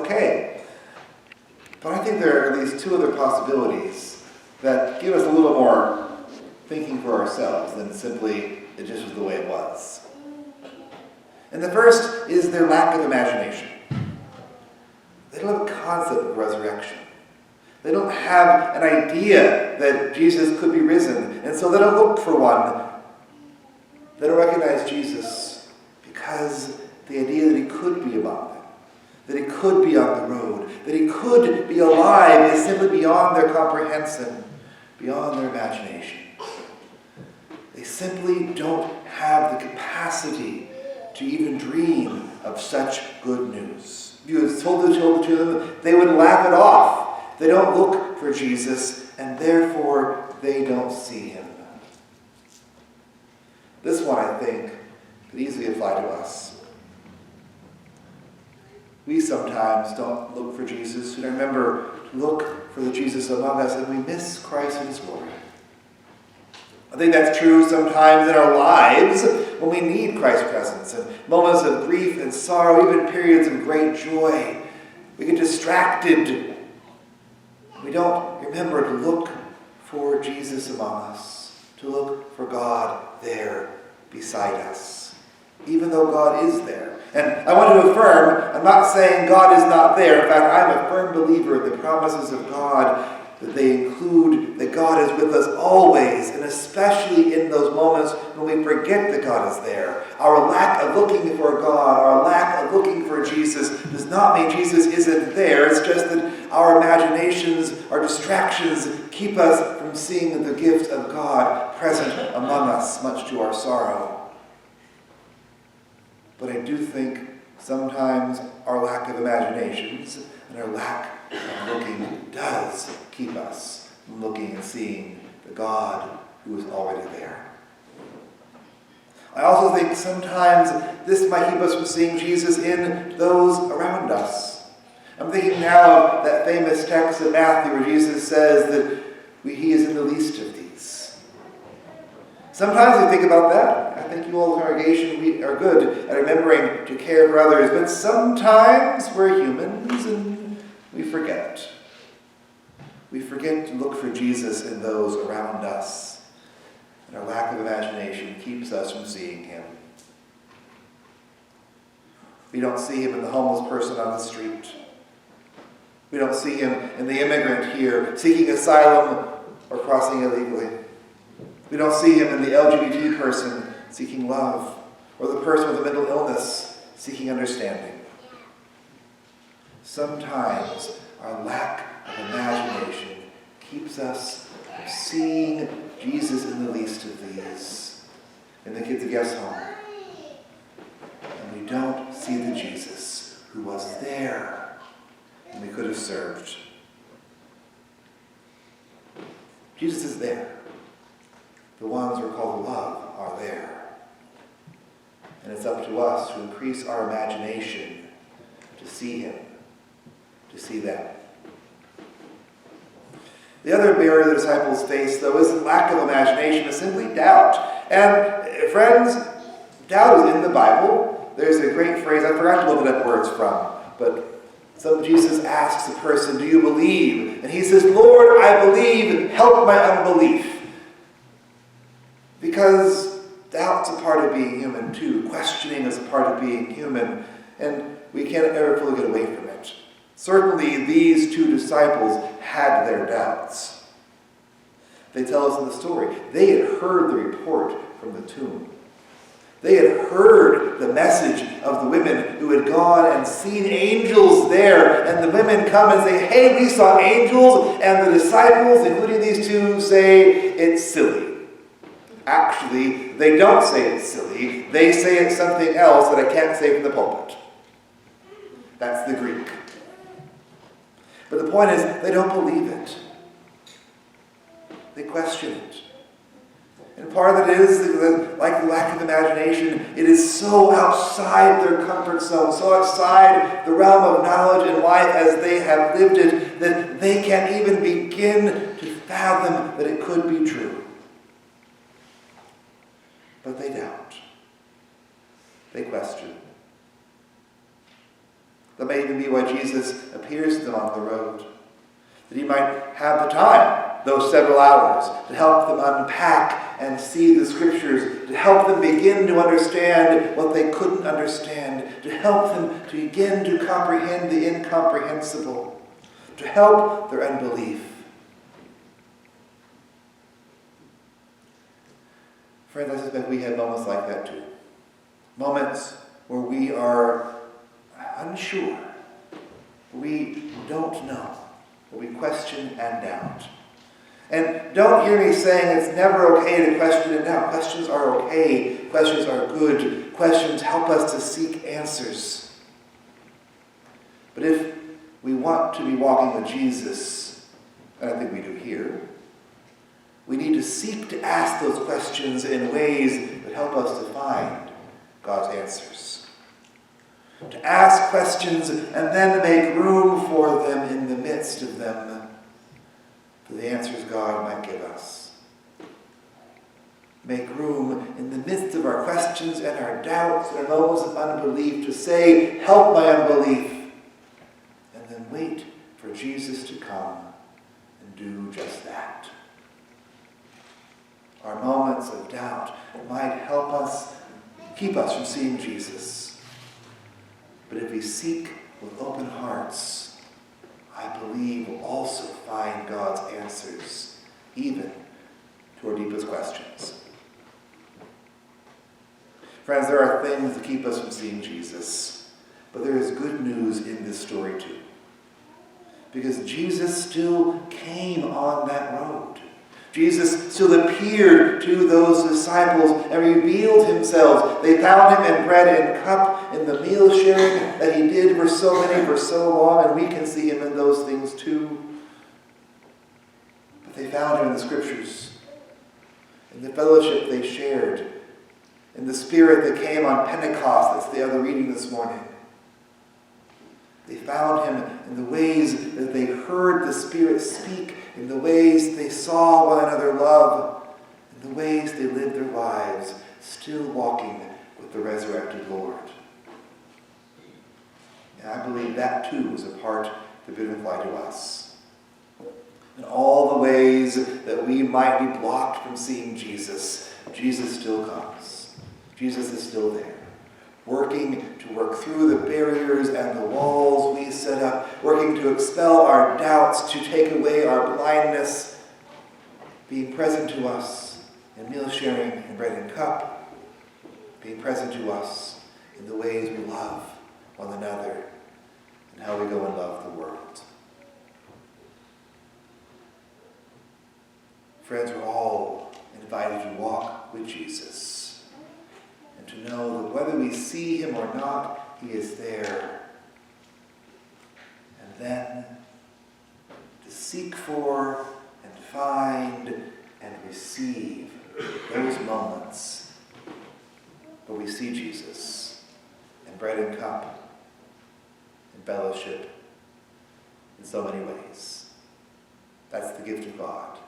okay. But I think there are at least two other possibilities that give us a little more thinking for ourselves than simply it just was the way it was. And the first is their lack of imagination. They don't have a concept of resurrection. They don't have an idea that Jesus could be risen, and so they don't look for one. They don't recognize Jesus because the idea that he could be among them, that he could be on the road, that he could be alive is simply beyond their comprehension, beyond their imagination. They simply don't have the capacity to even dream of such good news. If you had told it to them, they would laugh it off. They don't look for Jesus, and therefore they don't see him. This one, I think, could easily apply to us. We sometimes don't look for Jesus. And I remember to look for the Jesus among us, and we miss Christ in his glory. I think that's true sometimes in our lives when we need Christ's presence, and moments of grief and sorrow, even periods of great joy. We get distracted. We don't remember to look for Jesus among us, to look for God there beside us, even though God is there. And I want to affirm, I'm not saying God is not there. In fact, I'm a firm believer in the promises of God, that they include that God is with us always, and especially in those moments when we forget that God is there. Our lack of looking for God, our lack of looking for Jesus, does not mean Jesus isn't there. It's just that our imaginations, our distractions, keep us from seeing the gift of God present among us, much to our sorrow. But I do think sometimes our lack of imaginations and our lack of looking does keep us from looking and seeing the God who is already there. I also think sometimes this might keep us from seeing Jesus in those around us. I'm thinking now of that famous text in Matthew where Jesus says that he is in the least of these. Sometimes we think about that. I think you all in the congregation we are good at remembering to care for others, but sometimes we're humans and we forget. We forget to look for Jesus in those around us, and our lack of imagination keeps us from seeing him. We don't see him in the homeless person on the street. We don't see him in the immigrant here seeking asylum or crossing illegally. We don't see him in the LGBT person seeking love, or the person with a mental illness seeking understanding. Sometimes our lack of imagination keeps us from seeing Jesus in the least of these, in the kids' guest home. And we don't see the Jesus who was there and we could have served. Jesus is there. The ones we're called to love are there. And it's up to us to increase our imagination to see him, to see them. The other barrier the disciples face, though, isn't lack of imagination, but simply doubt. And friends, doubt is in the Bible. There's a great phrase, I forgot to look it up where it's from, but Jesus asks a person, do you believe? And he says, Lord, I believe, help my unbelief. Because doubt's a part of being human too. Questioning is a part of being human. And we can't ever fully get away from it. Certainly these two disciples had their doubts. They tell us in the story, they had heard the report from the tomb. They had heard the message of the women who had gone and seen angels there. And the women come and say, hey, we saw angels. And the disciples, including these two, say it's silly. Actually, they don't say it's silly. They say it's something else that I can't say from the pulpit. That's the Greek. But the point is, they don't believe it. They question it. And part of it is, like the lack of imagination, it is so outside their comfort zone, so outside the realm of knowledge and life as they have lived it, that they can't even begin to fathom that it could be true. But they doubt. They question. That may even be why Jesus appears to them on the road. That he might have the time, those several hours, to help them unpack and see the Scriptures, to help them begin to understand what they couldn't understand, to help them to begin to comprehend the incomprehensible, to help their unbelief. Friends, I suspect we have moments like that too. Moments where we are unsure, we don't know, where we question and doubt. And don't hear me saying it's never okay to question and doubt. Questions are okay. Questions are good. Questions help us to seek answers. But if we want to be walking with Jesus, and I think we do here, we need to seek to ask those questions in ways that help us to find God's answers. To ask questions and then to make room for them in the midst of them, for the answers God might give us. Make room in the midst of our questions and our doubts and our moments of unbelief to say, help my unbelief, and then wait for Jesus to come and do just that. Our moments of doubt might help us, keep us from seeing Jesus. But if we seek with open hearts, I believe we'll also find God's answers, even to our deepest questions. Friends, there are things that keep us from seeing Jesus, but there is good news in this story too. Because Jesus still came on that road. Jesus still appeared to those disciples and revealed himself. They found him in bread and cup, in the meal sharing that he did for so many, for so long, and we can see him in those things too. But they found him in the Scriptures, in the fellowship they shared, in the Spirit that came on Pentecost. That's the other reading this morning. They found him in the ways that they heard the Spirit speak, in the ways they saw one another love, in the ways they lived their lives, still walking with the resurrected Lord. And I believe that too is a part that would apply to us. In all the ways that we might be blocked from seeing Jesus, Jesus still comes. Jesus is still there, working to work through the barriers and the walls we set up, working to expel our doubts, to take away our blindness, being present to us in meal sharing and bread and cup, being present to us in the ways we love one another and how we go and love the world. Friends, we're all invited to walk with Jesus, to know that whether we see him or not, he is there. And then to seek for and find and receive those moments where we see Jesus in bread and cup, in fellowship, in so many ways. That's the gift of God.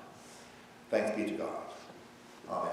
Thanks be to God. Amen.